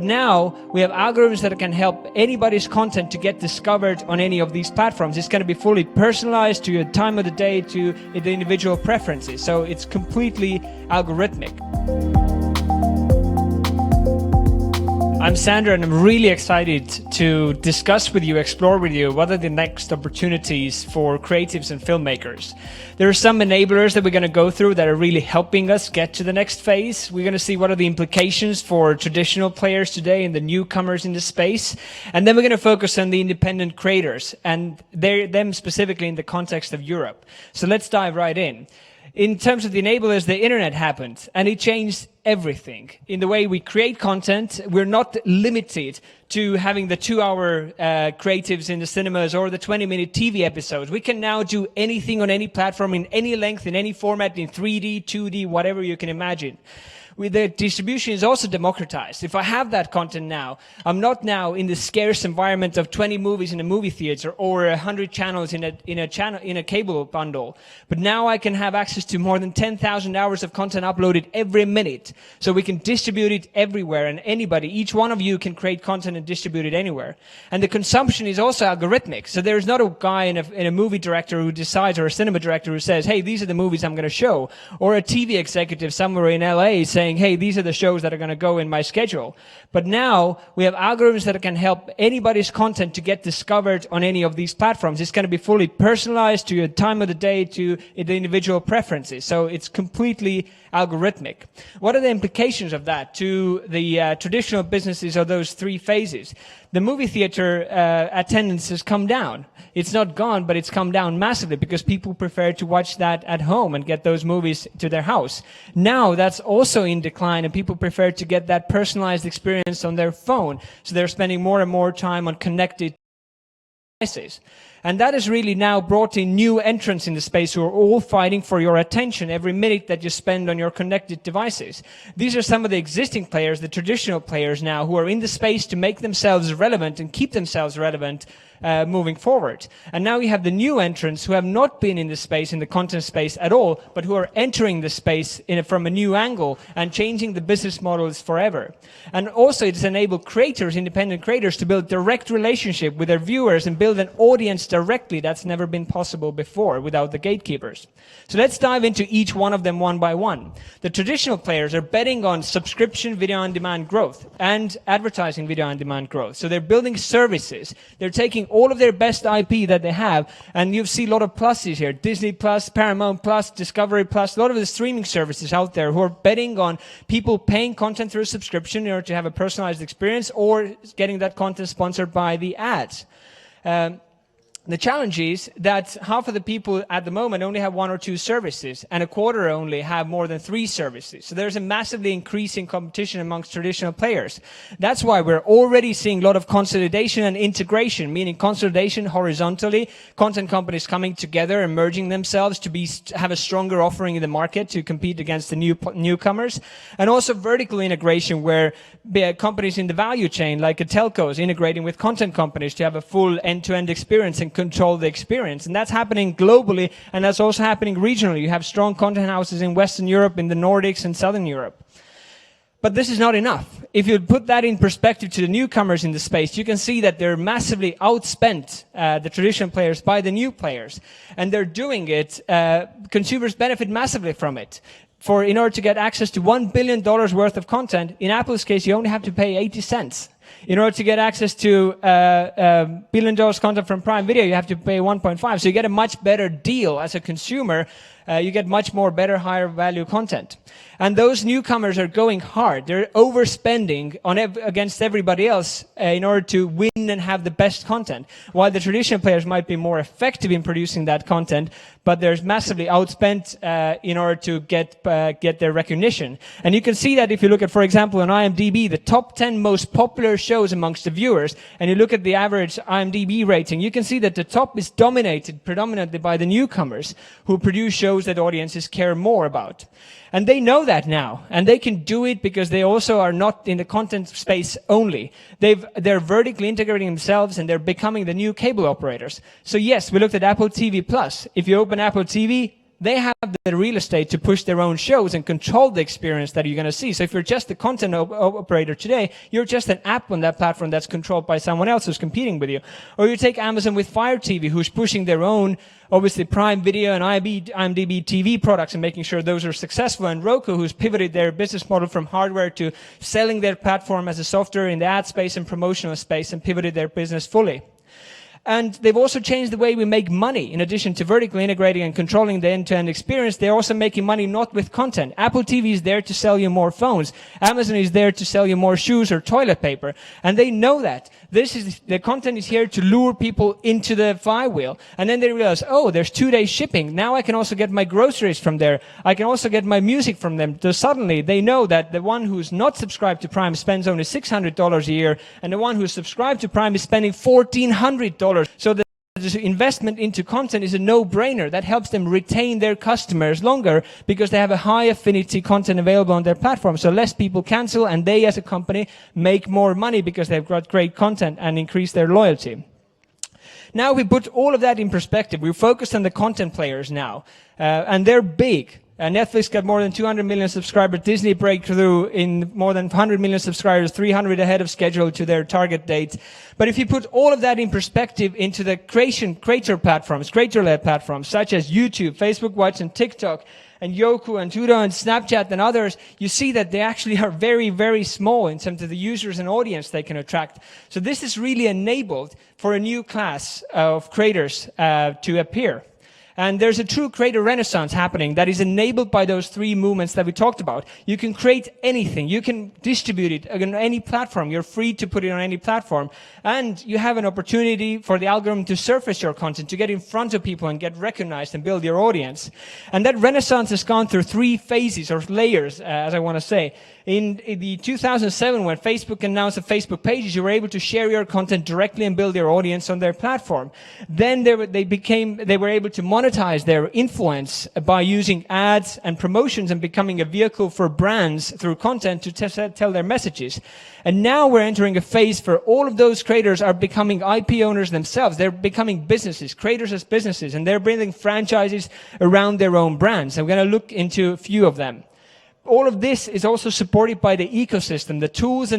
Now we have algorithms that can help anybody's content to get discovered on any of these platforms. It's going to be fully personalized to your time of the day, to the individual preferences. So it's completely algorithmic. I'm Sander, and I'm really excited to discuss with you, explore with you, what are the next opportunities for creatives and filmmakers. There are some enablers that we're going to go through that are really helping us get to the next phase. We're going to see what are the implications for traditional players today and the newcomers in the space. And then we're going to focus on the independent creators and them specifically in the context of Europe. So let's dive right in. In terms of the enablers, the internet happened, and it changed everything. In the way we create content, we're not limited to having the 2-hour creatives in the cinemas or the 20-minute TV episodes. We can now do anything on any platform, in any length, in any format, in 3D, 2D, whatever you can imagine. The distribution is also democratized. If I have that content now, I'm not now in the scarce environment of 20 movies in a movie theater or 100 channels in a cable bundle. But now I can have access to more than 10,000 hours of content uploaded every minute. So we can distribute it everywhere, and anybody, each one of you can create content and distribute it anywhere. And the consumption is also algorithmic. So there's not a guy in a movie director who decides, or a cinema director who says, hey, these are the movies I'm going to show. Or a TV executive somewhere in LA saying, hey, these are the shows that are going to go in my schedule. But now we have algorithms that can help anybody's content to get discovered on any of these platforms. It's going to be fully personalized to your time of the day, to the individual preferences. So it's completely algorithmic. What are the implications of that to the traditional businesses of those three phases? The movie theater attendance has come down. It's not gone, but it's come down massively because people prefer to watch that at home and get those movies to their house. Now that's also in decline, and people prefer to get that personalized experience on their phone. So they're spending more and more time on connected devices. And that has really now brought in new entrants in the space who are all fighting for your attention every minute that you spend on your connected devices. These are some of the existing players, the traditional players now, who are in the space to make themselves relevant and keep themselves relevant moving forward. And now we have the new entrants who have not been in the space, in the content space at all, but who are entering the space from a new angle and changing the business models forever. And also it's enabled creators, independent creators, to build direct relationship with their viewers and build an audience directly. That's never been possible before without the gatekeepers. So let's dive into each one of them one by one. The traditional players are betting on subscription video on demand growth and advertising video on demand growth. So they're building services. They're taking all of their best IP that they have, and you see a lot of pluses here. Disney Plus, Paramount Plus, Discovery Plus, a lot of the streaming services out there who are betting on people paying content through a subscription in order to have a personalized experience or getting that content sponsored by the ads. The challenge is that half of the people at the moment only have 1 or 2 services, and a quarter only have more than 3 services. So there's a massively increasing competition amongst traditional players. That's why we're already seeing a lot of consolidation and integration, meaning consolidation horizontally, content companies coming together and merging themselves to have a stronger offering in the market to compete against the newcomers, and also vertical integration where companies in the value chain, like a telco, is integrating with content companies to have a full end-to-end experience and control the experience. And that's happening globally, and that's also happening regionally. You have strong content houses in Western Europe, in the Nordics, and Southern Europe. But this is not enough. If you put that in perspective to the newcomers in the space, you can see that they're massively outspent, the traditional players, by the new players. And they're doing it, consumers benefit massively from it. In order to get access to $1 billion worth of content, in Apple's case, you only have to pay 80 cents. In order to get access to $1 billion content from Prime Video, you have to pay 1.5. So you get a much better deal as a consumer. You get much more better, higher value content. And those newcomers are going hard. They're overspending against everybody else in order to win and have the best content. While the traditional players might be more effective in producing that content, but they're massively outspent in order to get their recognition. And you can see that if you look at, for example, on IMDb, the top 10 most popular shows amongst the viewers, and you look at the average IMDb rating, you can see that the top is dominated predominantly by the newcomers who produce shows that audiences care more about. And they know that now, and they can do it because they also are not in the content space only. They're vertically integrating themselves, and they're becoming the new cable operators. So yes, we looked at Apple TV Plus. If you open Apple TV, They have the real estate to push their own shows and control the experience that you're going to see. So if you're just a content operator today, you're just an app on that platform that's controlled by someone else who's competing with you. Or you take Amazon with Fire TV, who's pushing their own, obviously, Prime Video and IMDb TV products and making sure those are successful. And Roku, who's pivoted their business model from hardware to selling their platform as a software in the ad space and promotional space and pivoted their business fully. And they've also changed the way we make money. In addition to vertically integrating and controlling the end-to-end experience, they're also making money not with content. Apple TV is there to sell you more phones. Amazon is there to sell you more shoes or toilet paper. And they know that. The content is here to lure people into the flywheel. And then they realize, oh, there's 2-day shipping. Now I can also get my groceries from there. I can also get my music from them. So suddenly they know that the one who's not subscribed to Prime spends only $600 a year, and the one who's subscribed to Prime is spending $1,400. So the investment into content is a no-brainer. That helps them retain their customers longer because they have a high affinity content available on their platform. So less people cancel, and they as a company make more money because they've got great content and increase their loyalty. Now we put all of that in perspective. We're focused on the content players now, and they're big. Netflix got more than 200 million subscribers. Disney breakthrough in more than 100 million subscribers, 300 ahead of schedule to their target date. But if you put all of that in perspective into the creator-led platforms, such as YouTube, Facebook Watch, and TikTok, and Yoku, and Tudo, and Snapchat, and others, you see that they actually are very, very small in terms of the users and audience they can attract. So this is really enabled for a new class of creators to appear. And there's a true creator renaissance happening that is enabled by those 3 movements that we talked about. You can create anything. You can distribute it on any platform. You're free to put it on any platform. And you have an opportunity for the algorithm to surface your content, to get in front of people and get recognized and build your audience. And that renaissance has gone through 3 phases or layers, as I want to say. In the 2007, when Facebook announced the Facebook pages, you were able to share your content directly and build your audience on their platform. Then they were able to monetize their influence by using ads and promotions and becoming a vehicle for brands through content to tell their messages. And now we're entering a phase where all of those creators are becoming IP owners themselves. They're becoming businesses, creators as businesses, and they're building franchises around their own brands. And we're going to look into a few of them. All of this is also supported by the ecosystem, the tools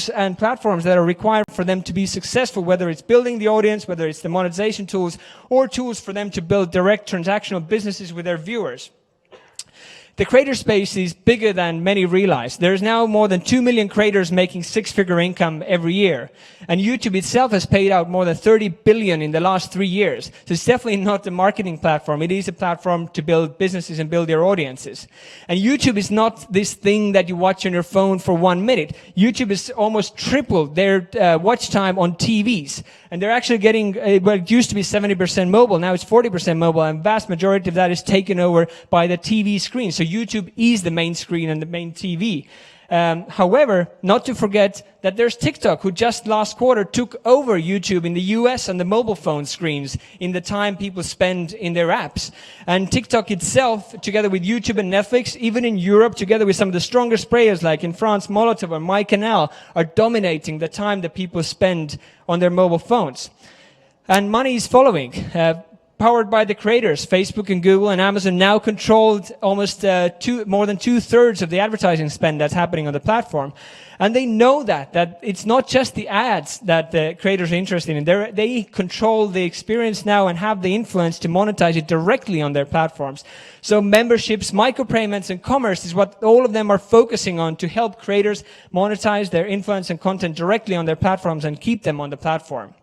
and platforms that are required for them to be successful, whether it's building the audience, whether it's the monetization tools, or tools for them to build direct transactional businesses with their viewers. The creator space is bigger than many realize. There's now more than 2 million creators making 6-figure income every year. And YouTube itself has paid out more than 30 billion in the last 3 years. So it's definitely not a marketing platform. It is a platform to build businesses and build your audiences. And YouTube is not this thing that you watch on your phone for 1 minute. YouTube has almost tripled their watch time on TVs. And they're actually getting, well, it used to be 70% mobile. Now it's 40% mobile. And vast majority of that is taken over by the TV screen. So YouTube is the main screen and the main TV. However, not to forget that there's TikTok, who just last quarter took over YouTube in the US on the mobile phone screens in the time people spend in their apps. And TikTok itself, together with YouTube and Netflix, even in Europe, together with some of the strongest players like in France, Molotov or MyCanal, are dominating the time that people spend on their mobile phones. And money is following. Powered by the creators, Facebook and Google and Amazon now controlled almost more than 2/3 of the advertising spend that's happening on the platform. And they know that it's not just the ads that the creators are interested in. They control the experience now and have the influence to monetize it directly on their platforms. So memberships, micropayments, and commerce is what all of them are focusing on to help creators monetize their influence and content directly on their platforms and keep them on the platform.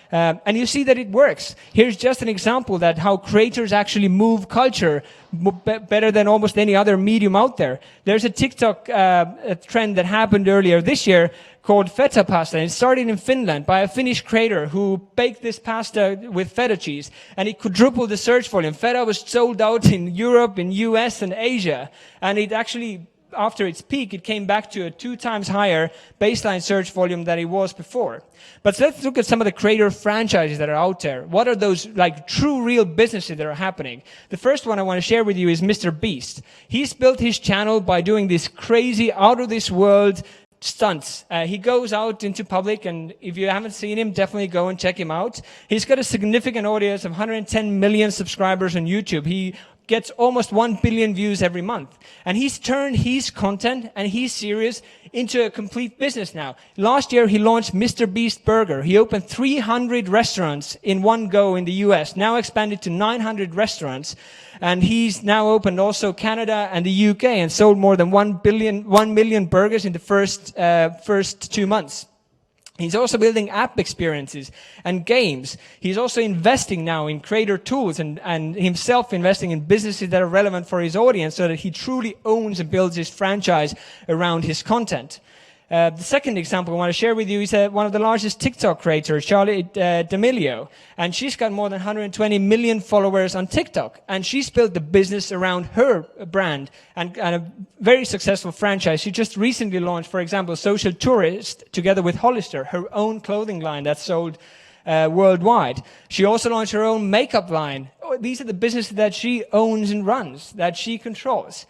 And you see that it works. Here's just an example that how creators actually move culture better than almost any other medium out there. There's a TikTok trend that happened earlier this year called feta pasta. It started in Finland by a Finnish creator who baked this pasta with feta cheese, and it quadrupled the search volume. Feta was sold out in Europe, in US, and Asia, and it actually, after its peak, it came back to a 2 times higher baseline search volume than it was before. But let's look at some of the creator franchises that are out there. What are those like true real businesses that are happening? The first one I want to share with you is Mr. Beast. He's built his channel by doing this crazy, out of this world stunts. He goes out into public, and if you haven't seen him, definitely go and check him out. He's got a significant audience of 110 million subscribers on YouTube. He gets almost 1 billion views every month. And he's turned his content and his series into a complete business now. Last year, he launched Mr. Beast Burger. He opened 300 restaurants in one go in the US, now expanded to 900 restaurants. And he's now opened also Canada and the UK and sold more than 1 million burgers in the first 2 months. He's also building app experiences and games. He's also investing now in creator tools and himself investing in businesses that are relevant for his audience so that he truly owns and builds his franchise around his content. The second example I want to share with you is one of the largest TikTok creators, Charli D'Amelio. And she's got more than 120 million followers on TikTok. And she's built the business around her brand and a very successful franchise. She just recently launched, for example, Social Tourist, together with Hollister, her own clothing line that's sold worldwide. She also launched her own makeup line. These are the businesses that she owns and runs, that she controls.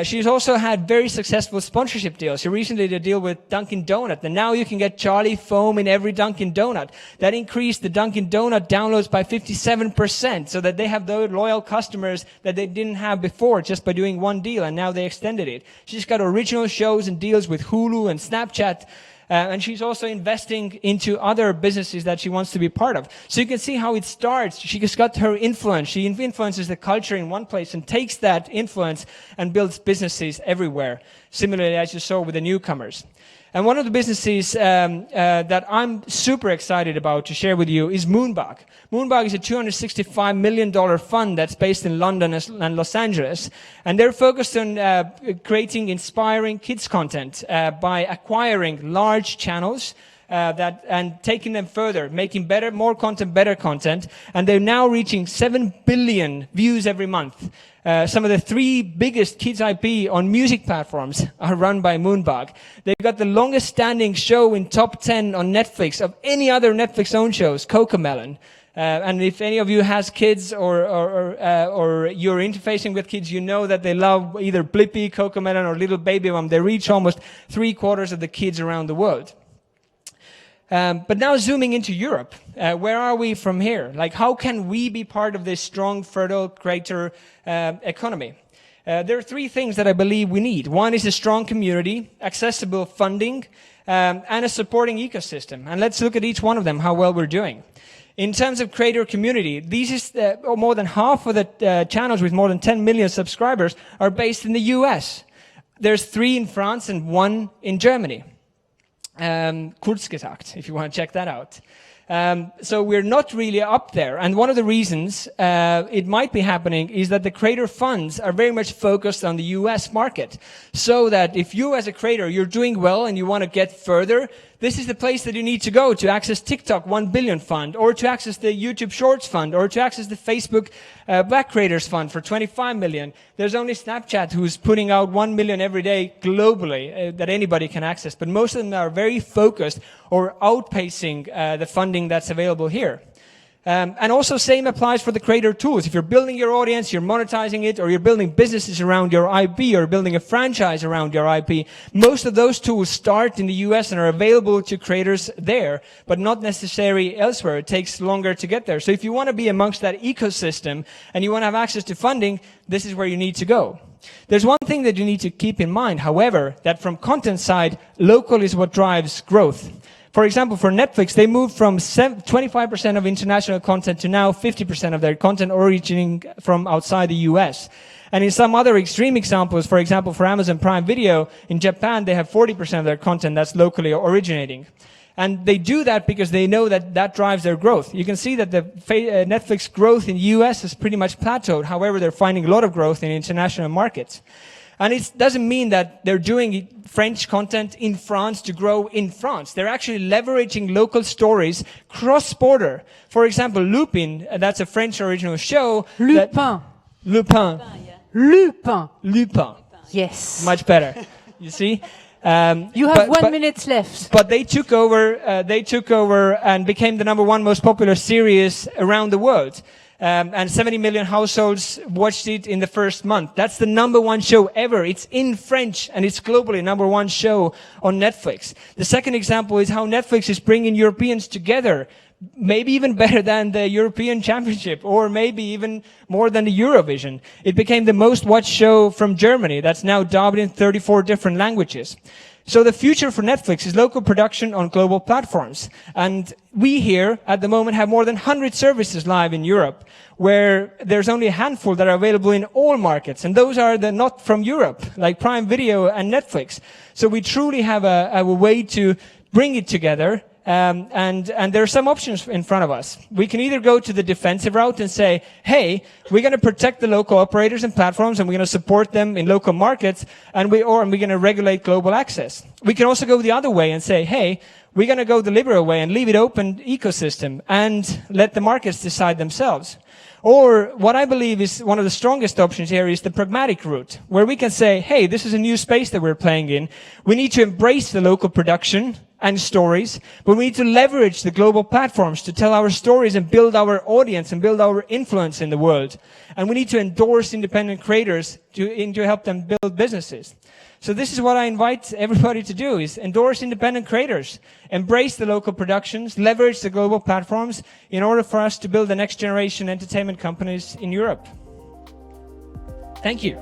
She's also had very successful sponsorship deals. She recently did a deal with Dunkin' Donut, and now you can get Charli foam in every Dunkin' Donut. That increased the Dunkin' Donut downloads by 57%, so that they have those loyal customers that they didn't have before just by doing one deal, and now they extended it. She's got original shows and deals with Hulu and Snapchat. And she's also investing into other businesses that she wants to be part of. So you can see how it starts. She just got her influence. She influences the culture in one place and takes that influence and builds businesses everywhere. Similarly, as you saw with the newcomers. And one of the businesses that I'm super excited about to share with you is Moonbug. Moonbug is a $265 million fund that's based in London and Los Angeles. And they're focused on creating inspiring kids content by acquiring large channels and taking them further, making more content, better content. And they're now reaching 7 billion views every month. Some of the 3 biggest kids IP on music platforms are run by Moonbug. They've got the longest standing show in top 10 on Netflix of any other Netflix-owned shows, Cocomelon. And if any of you has kids or you're interfacing with kids, you know that they love either Blippi, Cocomelon, or Little Baby Mom. They reach almost 3/4 of the kids around the world. But now zooming into Europe, where are we from here? Like, how can we be part of this strong, fertile creator economy? There are 3 things that I believe we need. One is a strong community, accessible funding, and a supporting ecosystem. And let's look at each one of them, how well we're doing. In terms of creator community, these is more than half of the channels with more than 10 million subscribers are based in the US. There's 3 in France and 1 in Germany. Kurz gesagt, if you want to check that out. So we're not really up there. And one of the reasons it might be happening is that the creator funds are very much focused on the US market. So that if you as a creator, you're doing well and you want to get further, this is the place that you need to go to access TikTok 1 billion fund, or to access the YouTube Shorts fund, or to access the Facebook Black Creators fund for 25 million. There's only Snapchat who's putting out 1 million every day globally that anybody can access. But most of them are very focused or outpacing the funding that's available here. And also same applies for the creator tools. If you're building your audience, you're monetizing it, or you're building businesses around your IP, or building a franchise around your IP, most of those tools start in the US and are available to creators there, but not necessarily elsewhere. It takes longer to get there. So if you want to be amongst that ecosystem and you want to have access to funding, this is where you need to go. There's one thing that you need to keep in mind, however, that from content side, local is what drives growth. For example, for Netflix, they moved from 25% of international content to now 50% of their content originating from outside the US. And in some other extreme examples, for example, for Amazon Prime Video, in Japan, they have 40% of their content that's locally originating. And they do that because they know that that drives their growth. You can see that the Netflix growth in the US has pretty much plateaued. However, they're finding a lot of growth in international markets. And it doesn't mean that they're doing French content in France to grow in France. They're actually leveraging local stories cross-border. For example, Lupin, that's a French original show. Lupin. Lupin. Lupin. Lupin. Yes. Much better. You see? You have 1 minute left. But they took over and became the #1 most popular series around the world. and 70 million households watched it in the first month. That's the #1 show ever. It's in French, and it's globally #1 show on Netflix. The second example is how Netflix is bringing Europeans together, maybe even better than the European Championship, or maybe even more than the Eurovision. It became the most watched show from Germany that's now dubbed in 34 different languages. So the future for Netflix is local production on global platforms. And we here at the moment have more than 100 services live in Europe, where there's only a handful that are available in all markets. And those are the not from Europe, like Prime Video and Netflix. So we truly have a way to bring it together. And there are some options in front of us. We can either go to the defensive route and say, hey, we're going to protect the local operators and platforms, and we're going to support them in local markets, and we're going to regulate global access. We can also go the other way and say, hey, we're going to go the liberal way and leave it open ecosystem and let the markets decide themselves. Or what I believe is one of the strongest options here is the pragmatic route, where we can say, hey, this is a new space that we're playing in. We need to embrace the local production and stories, but we need to leverage the global platforms to tell our stories and build our audience and build our influence in the world. And we need to endorse independent creators to help them build businesses. So this is what I invite everybody to do, is endorse independent creators, embrace the local productions, leverage the global platforms in order for us to build the next generation entertainment companies in Europe. Thank you.